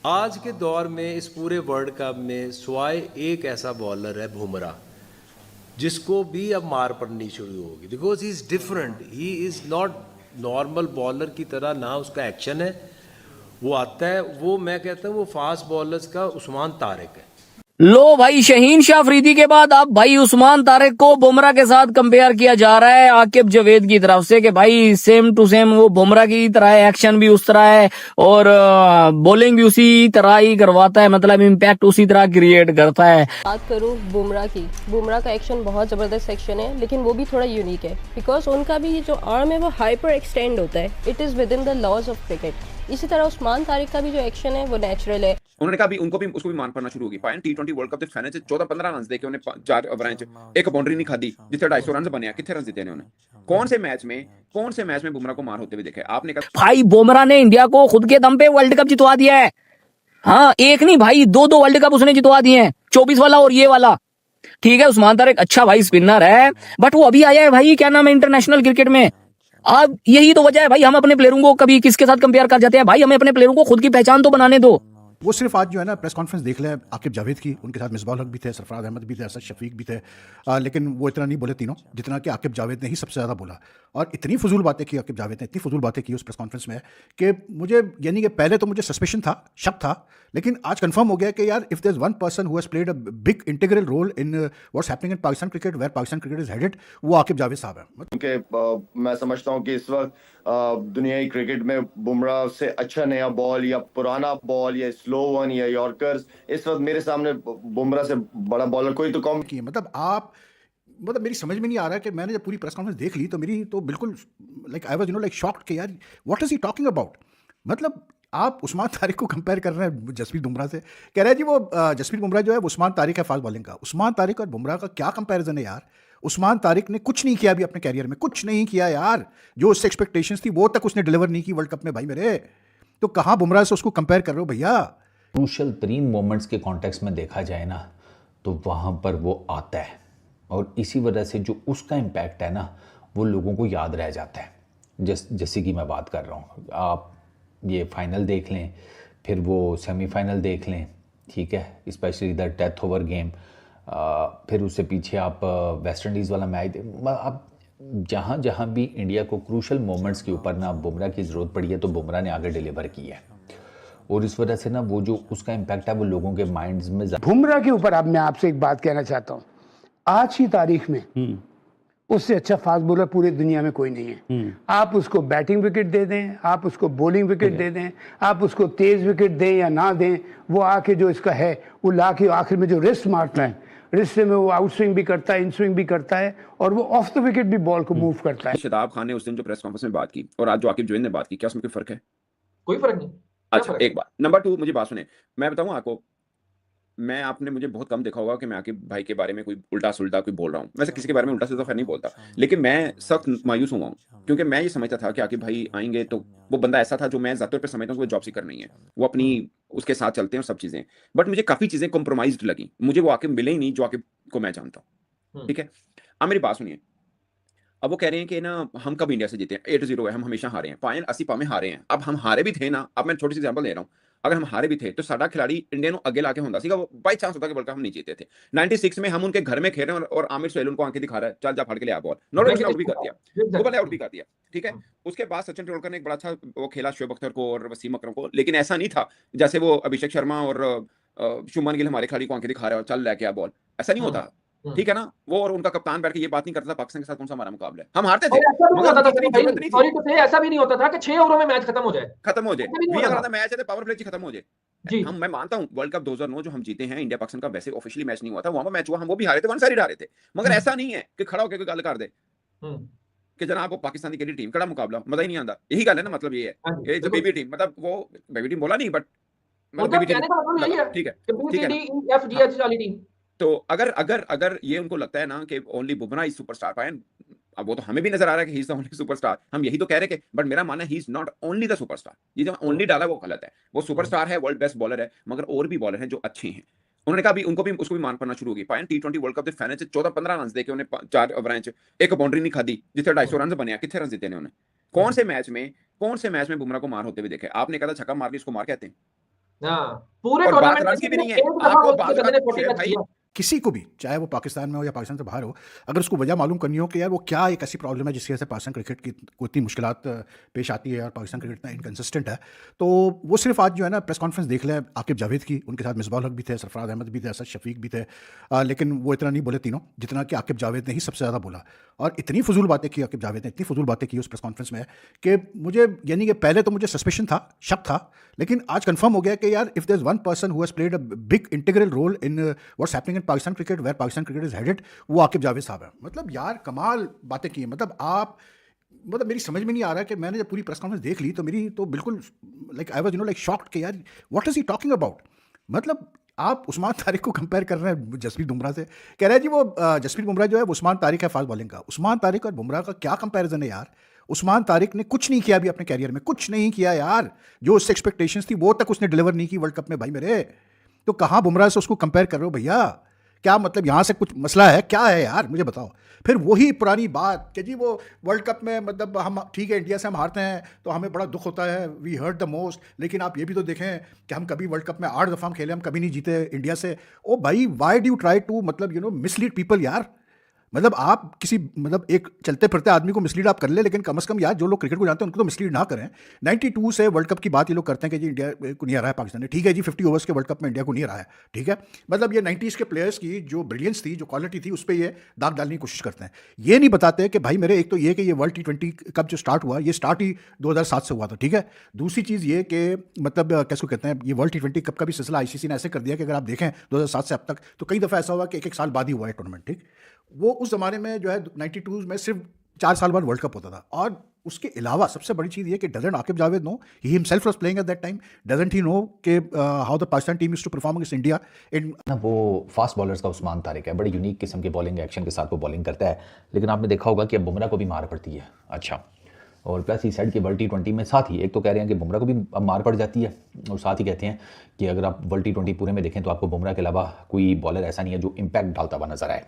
आज के दौर में इस पूरे वर्ल्ड कप में स्वाय एक ऐसा बॉलर है बुमराह, जिसको भी अब मार पड़नी शुरू होगी, because he is different. He is not normal bowler की तरह, ना उसका एक्शन है, वो आता है, वो मैं कहता हूँ वो फास्ट बॉलर्स का उस्मान तारिक है। लो भाई, शहीन शाह अफरीदी के बाद अब भाई उस्मान तारिक को बुमराह के साथ कंपेयर किया जा रहा है आकिब जावेद की तरफ से कि भाई सेम टू सेम वो बुमराह की तरह है, एक्शन भी उस तरह है और बॉलिंग भी उसी तरह ही करवाता है, मतलब इम्पैक्ट उसी तरह क्रिएट करता है। बात करूँ बुमराह की, बुमराह का एक्शन बहुत ज़बरदस्त एक्शन है, लेकिन वो भी थोड़ा यूनिक है बिकॉज उनका भी जो आर्म है वो हाइपर एक्सटेंड होता है। It is within the laws of cricket. इसी तरह उस्मान तारिक का भी जो एक्शन है वो नेचुरल है। उन्होंने कहा भी उनको भी उसको भी मान पड़ना शुरू होगी। पायन T20 वर्ल्ड कप ਦੇ ਫਾਈਨਲ 'ਚ 14-15 रन देके उन्हें 4 ओवरां 'ਚ एक बाउंड्री नहीं खादी, जिथे 250 रन बने। कितने रन जीते ने उन्हें? कौन से मैच में बुमराह को मार होते हुए देखा है आपने? कहा भाई बुमराह ने इंडिया को खुद के दम पे वर्ल्ड कप जितवा दिया है। हाँ, एक नहीं भाई, दो वर्ल्ड कप उसने जितवा दिए हैं, 24 वाला और ये वाला। ठीक है, उस्मान तारिक अच्छा भाई स्पिनर है, बट वो अभी आया है भाई, क्या नाम है, इंटरनेशनल क्रिकेट में। अब यही तो वजह है भाई, हम अपने प्लेयरों को कभी किसके साथ कंपेयर कर जाते हैं। भाई हमें अपने प्लेयरों को खुद की पहचान तो बनाने दो। वो सिर्फ आज जो है ना प्रेस कॉन्फ्रेंस देख ले आकिब जावेद की, उनके साथ मिसबाह हक भी थे, सरफराज अहमद भी थे, असद शफीक भी थे, लेकिन वो इतना नहीं बोले तीनों जितना कि आकिब जावेद ने ही सबसे ज़्यादा बोला। और इतनी फजूल बातें की आकिब जावेद ने, इतनी फजूल बातें की उस प्रेस कॉन्फ्रेंस में कि मुझे, यानी कि पहले तो मुझे सस्पेशन था, शक था, लेकिन आज कंफर्म हो गया कि यार if there is one person who has played a big integral role in what's happening in Pakistan cricket, where Pakistan cricket is headed, वो आकिब जावेद साहब हैं। क्योंकि मैं समझता हूँ कि इस वक्त दुनियाई क्रिकेट में बुमराह से अच्छा नया बॉल या पुराना बॉल या स्लो वन या यॉर्कर्स, इस वक्त मेरे सामने बुमराह से बड़ा बॉलर कोई तो कम की। मतलब मेरी समझ में नहीं आ रहा है कि मैंने जब पूरी प्रेस कॉन्फ्रेंस देख ली तो मेरी तो बिल्कुल like I was like shocked कि यार what is he talking about. मतलब आप उस्मान तारिक को कंपेयर कर रहे हैं जसप्रीत बुमराह से, कह रहे हैं जी वो जसप्रीत बुमराह जो है वो उस्मान तारिक है फास्ट बॉलिंग का। उस्मान तारिक और बुमराह का क्या कंपैरिजन है यार? उस्मान तारिक ने कुछ नहीं किया अभी अपने कैरियर में, कुछ नहीं किया यार। जो उससे एक्सपेक्टेशंस थी वो तक उसने डिलीवर नहीं की वर्ल्ड कप में भाई मेरे। तो कहाँ बुमराह से उसको कंपेयर कर रहे हो भैया? क्रूशल तरीन मोमेंट्स के कॉन्टेक्स्ट में देखा जाए ना, तो वहाँ पर वो आता है और इसी वजह से जो उसका इम्पैक्ट है ना, वो लोगों को याद रह जाता है। जैसे कि मैं बात कर रहा हूँ, आप ये फाइनल देख लें, फिर वो सेमीफाइनल देख लें, ठीक है, specially the death over game, फिर उससे पीछे आप वेस्ट इंडीज़ वाला मैच, आप जहाँ जहाँ भी इंडिया को क्रूशल मोमेंट्स के ऊपर ना बुमराह की ज़रूरत पड़ी है, तो बुमराह ने आगे डिलीवर किया है और इस वजह से ना वो जो उसका इम्पैक्ट है वो लोगों के माइंड्स में। बुमराह के ऊपर अब मैं आपसे एक बात कहना चाहता हूँ, आज की तारीख में उससे अच्छा फास्ट बॉलर पूरी दुनिया में कोई नहीं है। आप उसको बैटिंग विकेट दे दें, आप उसको बॉलिंग विकेट दे दें, आप उसको तेज विकेट दें या ना दें, वो आके जो इसका है वो ला के आखिर में जो रिस्ट मारता है, रिस्ट में वो आउट स्विंग भी करता है, इन स्विंग भी करता है और वो ऑफ द विकेट भी बॉल को मूव करता है। शादाब खान ने उस दिन जो प्रेस कॉन्फ्रेंस में बात की और आज जो आकिब जावेद ने बात की, क्या उसमें कोई फर्क है? कोई फर्क नहीं। अच्छा, एक बात। नंबर 2, मुझे बात सुने, मैं बताऊं आपको, मैं आपने मुझे बहुत कम देखा होगा कि मैं आकिब भाई के बारे में कोई उल्टा-सुल्टा कोई बोल रहा हूँ। वैसे किसी के बारे में उल्टा-सुल्टा खैर नहीं बोलता, लेकिन मैं सख्त मायूस हुआ हूँ क्योंकि मैं ये समझता था कि आकिब भाई आएंगे तो वो बंदा ऐसा था जो मैं ज़ात तौर पे समझता हूँ कि वो जॉब सीकर नहीं है, वो अपनी उसके साथ चलते हैं और सब चीज़ें। बट मुझे काफ़ी चीज़ें कॉम्प्रोमाइज़्ड लगी, मुझे वो आकिब मिले ही नहीं जो आकिब को मैं जानता हूँ। ठीक है, अब मेरी बात सुनिए। अब वो कह रहे हैं कि ना हम कब इंडिया से जीते हैं, 8-0 है, हम हमेशा हारे हैं, पायल 80 पावे हारे हैं। अब हम हारे भी थे ना, अब मैं छोटी सी एग्जांपल दे रहा हूँ, अगर हम हारे भी थे तो साडा खिलाड़ी इंडिया नो अगे लाके होंदा सीगा, वो बाई चांस होता कि वर्ल्ड कप हम नहीं जीते थे। 96 में हम उनके घर में खेल रहे हैं और आमिर सुहेल उनको आंखें दिखा रहा है, चल जा फाड़ के ले आ बॉल, नॉट आउट भी कर दिया, वो वाला आउट भी कर दिया। ठीक है, उसके बाद सचिन तेंदुलकर ने एक बड़ा अच्छा वो खेला शोएब अख्तर को और वसीम अकरम को, लेकिन ऐसा नहीं था जैसे वो अभिषेक शर्मा और शुभमन गिल हमारे खिलाड़ी को आंखें दिखा रहे हैं और चल लेके आ बॉल, ऐसा नहीं होता। ठीक है ना, वो और उनका कप्तान बैठ के ये बात नहीं करता था पाकिस्तान के साथ कौन सा हमारा मुकाबला है, हम हारते थे सॉरी तो ऐसा भी नहीं होता था कि 6 ओवरों में मैच खत्म हो जाए। भी अगर मैच है तो पावर प्ले खत्म हो जाए। हम, मैं मानता हूं वर्ल्ड कप 2009 जो हम जीते हैं, इंडिया पाकिस्तान का वैसे ऑफिशियली मैच नहीं हुआ था, वहां पर मैच हुआ, हम वो भी हारे थे, वन साइड हारे थे, मगर ऐसा नहीं है कि खड़ा होकर कोई गल कर दे कि जनाब वो पाकिस्तान की टीम कड़ा मुकाबला मजा ही नहीं आता। यही गल है ना, मतलब ये है ये जो बेबी टीम, मतलब वो बेबी टीम बोला नहीं, बट बेबी टीम, ठीक है। तो अगर ये उनको लगता है ना कि only Bumrah is superstar, fine, अब वो तो हमें भी नजर आ रहा है कि he is the only superstar, हम यही तो कह रहे हैं कि, बट मेरा मानना है he is not only the superstar. ये जो ओनली डाला वो गलत है, वो सुपरस्टार है, वर्ल्ड बेस्ट बॉलर है, मगर और भी बॉलर हैं जो अच्छे हैं। उन्होंने कहा भी उनको भी उसको भी मान पड़ना शुरू होगी। पायन T20 वर्ल्ड कप ਦੇ ਫਾਈਨਲ 'ਚ 14-15 रन देके उन्हें 4 ओवरां 'ਚ एक बाउंड्री नहीं खादी, जिथे 250 रन बने। कितने रन जीते ने उन्हें? कौन से मैच में बुमराह को मार होते हुए देखे आपने? कहा था छक्का मार के इसको मार कहते हैं? हाँ, पूरे और बात टूर्नामेंट रन की भी नहीं है। एक दफा आपको बोलते बात थे बंदे ने का 40 टच भाई किया। किसी को भी, चाहे वो पाकिस्तान में हो या पाकिस्तान से बाहर हो, अगर उसको वजह मालूम करनी हो कि यार वो क्या एक ऐसी प्रॉब्लम है जिसकी वजह से पाकिस्तान क्रिकेट की को इतनी मुश्किलात पेश आती है और पाकिस्तान क्रिकेट इतना इनकन्सिस्टेंट है, तो वो सिर्फ आज जो है ना प्रेस कॉन्फ्रेंस देख लें आकिब जावेद की, उनके साथ मिसबाह हक भी थे, सरफराज अहमद भी थे, असद शफीक भी थे, लेकिन वो इतना नहीं बोले तीनों जितना कि आकिब जावेद ने ही सबसे ज़्यादा बोला। और इतनी फजूल बातें की आकिब जावेद ने, इतनी फजूल बातें की उस प्रेस कॉन्फ्रेंस में कि मुझे, यानी कि पहले तो मुझे सस्पेशन था, शक था, लेकिन आज कंफर्म हो गया कि यार if there is one person who has played a big integral role in what's happening in Pakistan cricket, where Pakistan cricket is headed, वो आकिब जावेद साहब है। मतलब यार कमाल बातें की हैं। मतलब मेरी समझ में नहीं आ रहा कि मैंने जब पूरी प्रेस कॉन्फ्रेंस देख ली तो मेरी तो बिल्कुल like I was like shocked कि यार what is he talking about. मतलब आप उस्मान तारिक को कंपेयर कर रहे हैं जसप्रीत बुमराह से, कह रहे हैं जी वो जसप्रीत बुमराह जो है वो उस्मान तारिक है फास्ट बॉलिंग का। उस्मान तारिक और बुमराह का क्या कंपैरिजन है यार। उस्मान तारिक ने कुछ नहीं किया अभी अपने कैरियर में, कुछ नहीं किया यार। जो उससे एक्सपेक्टेशंस थी वो तक उसने डिलीवर नहीं की वर्ल्ड कप में भाई मेरे। तो कहाँ बुमराह से उसको कंपेयर कर रहे हो भैया? क्या मतलब यहाँ से कुछ मसला है, क्या है यार मुझे बताओ। फिर वही पुरानी बात कि जी वो वर्ल्ड कप में मतलब हम ठीक है इंडिया से हम हारते हैं तो हमें बड़ा दुख होता है, वी हर्ट द मोस्ट, लेकिन आप ये भी तो देखें कि हम कभी वर्ल्ड कप में 8 दफ़ा हम खेले, हम कभी नहीं जीते इंडिया से। ओ भाई why do you try to मतलब मिसलीड पीपल यार। मतलब आप किसी मतलब एक चलते फिरते आदमी को मिसलीड आप कर ले, लेकिन कम से कम यार जो लोग क्रिकेट को जानते हैं उनको तो मिसलीड ना करें। 92 से वर्ल्ड कप की बात ये लोग करते हैं कि जी इंडिया को नहीं हराया पाकिस्तान ने, ठीक है जी 50 ओवर्स के वर्ल्ड कप में इंडिया को नहीं हराया, ठीक है। मतलब ये 90s के प्लेयर्स की जो ब्रिलियंस थी, जो क्वालिटी थी, उस पर ये दाग डालने की कोशिश करते हैं। ये नहीं बताते कि भाई मेरे एक तो ये कि ये वर्ल्ड T20 कप जो स्टार्ट हुआ ये स्टार्ट ही 2007 से हुआ था, ठीक है। दूसरी चीज़ ये कि मतलब कैसे कहते हैं, ये वर्ल्ड T20 कप का भी सिलसिला ICC ने ऐसे कर दिया कि अगर आप देखें 2007 से अब तक तो कई दफ़ा ऐसा हुआ कि एक साल बाद ही हुआ है टूर्नामेंट, ठीक। वो उस ज़माने में जो है 92 में सिर्फ 4 साल बाद वर्ल्ड कप होता था। और उसके अलावा सबसे बड़ी चीज़ ये कि doesn't Aqib Javed know, he himself was playing at that time, doesn't he know कि how the Pakistan team used to perform against India in ना। वो फास्ट बॉलर्स का उस्मान तारिक है, बड़ी यूनिक किस्म के बॉलिंग एक्शन के साथ वो बॉलिंग करता है, लेकिन आपने देखा होगा कि अब बुमराह को भी मार पड़ती है। अच्छा, और प्लस ही साइड के वर्ल्ड T20 में साथ ही एक तो कह रहे हैं कि बुमराह को भी अब मार पड़ जाती है, और साथ ही कहते हैं कि अगर आप वर्ल्ड T20 पूरे में देखें तो आपको बुमराह के अलावा कोई बॉलर ऐसा नहीं है जो इम्पैक्ट डालता हुआ नजर आए।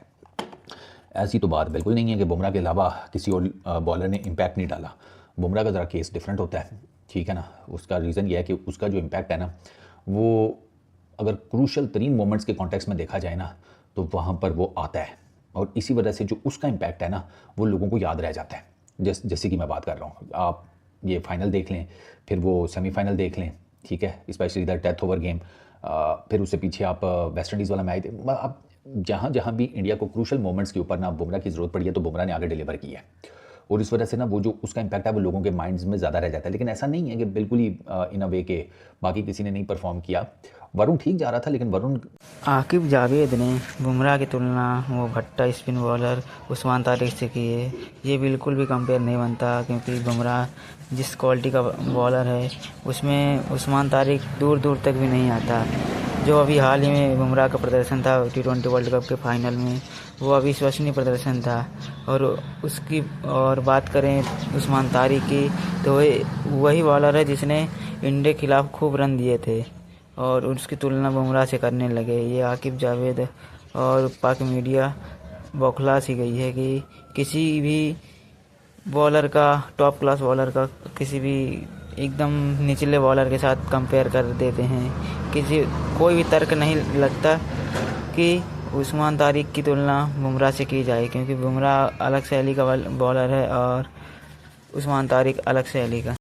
ऐसी तो बात बिल्कुल नहीं है कि बुमराह के अलावा किसी और बॉलर ने इम्पैक्ट नहीं डाला। बुमराह का ज़रा केस डिफरेंट होता है, ठीक है ना। उसका रीज़न यह है कि उसका जो इम्पैक्ट है ना, वो अगर क्रूशल तरीन मोमेंट्स के कॉन्टेक्स्ट में देखा जाए ना तो वहाँ पर वो आता है, और इसी वजह से जो उसका इम्पैक्ट है ना वो लोगों को याद रह जाता है। जैसे कि मैं बात कर रहा हूँ, आप ये फाइनल देख लें, फिर वो सेमीफाइनल देख लें, ठीक है, specially the death over game, फिर उससे पीछे आप वेस्ट इंडीज़ वाला मैच, आप जहाँ भी इंडिया को क्रूशल मोमेंट्स के ऊपर ना बुमराह की ज़रूरत पड़ी है तो बुमराह ने आगे डिलीवर किया है, और इस वजह से ना वो जो उसका इम्पैक्ट है वो लोगों के माइंड्स में ज़्यादा रह जाता है। लेकिन ऐसा नहीं है कि बिल्कुल ही इन अ वे के बाकी किसी ने नहीं परफॉर्म किया। वरुण ठीक जा रहा था, लेकिन वरुण आकिब जावेद ने बुमराह की तुलना वो भट्टा स्पिन बॉलर उस्मान तारिक से की है। ये बिल्कुल भी कंपेयर नहीं बनता, क्योंकि बुमराह जिस क्वालिटी का बॉलर है उसमें उस्मान तारिक दूर दूर तक भी नहीं आता। जो अभी हाल ही में बुमराह का प्रदर्शन था T20 वर्ल्ड कप के फाइनल में, वो अविश्वसनीय प्रदर्शन था। और उसकी और बात करें उस्मान तारिक की तो वही बॉलर है जिसने इंडिया के खिलाफ खूब रन दिए थे, और उसकी तुलना बुमराह से करने लगे। ये आकिब जावेद और पाक मीडिया बौखला सी गई है कि किसी भी बॉलर का, टॉप क्लास बॉलर का किसी भी एकदम निचले बॉलर के साथ कंपेयर कर देते हैं। कोई भी तर्क नहीं लगता कि उस्मान तारिक की तुलना बुमराह से की जाए, क्योंकि बुमराह अलग शैली का बॉलर है और उस्मान तारिक अलग शैली का।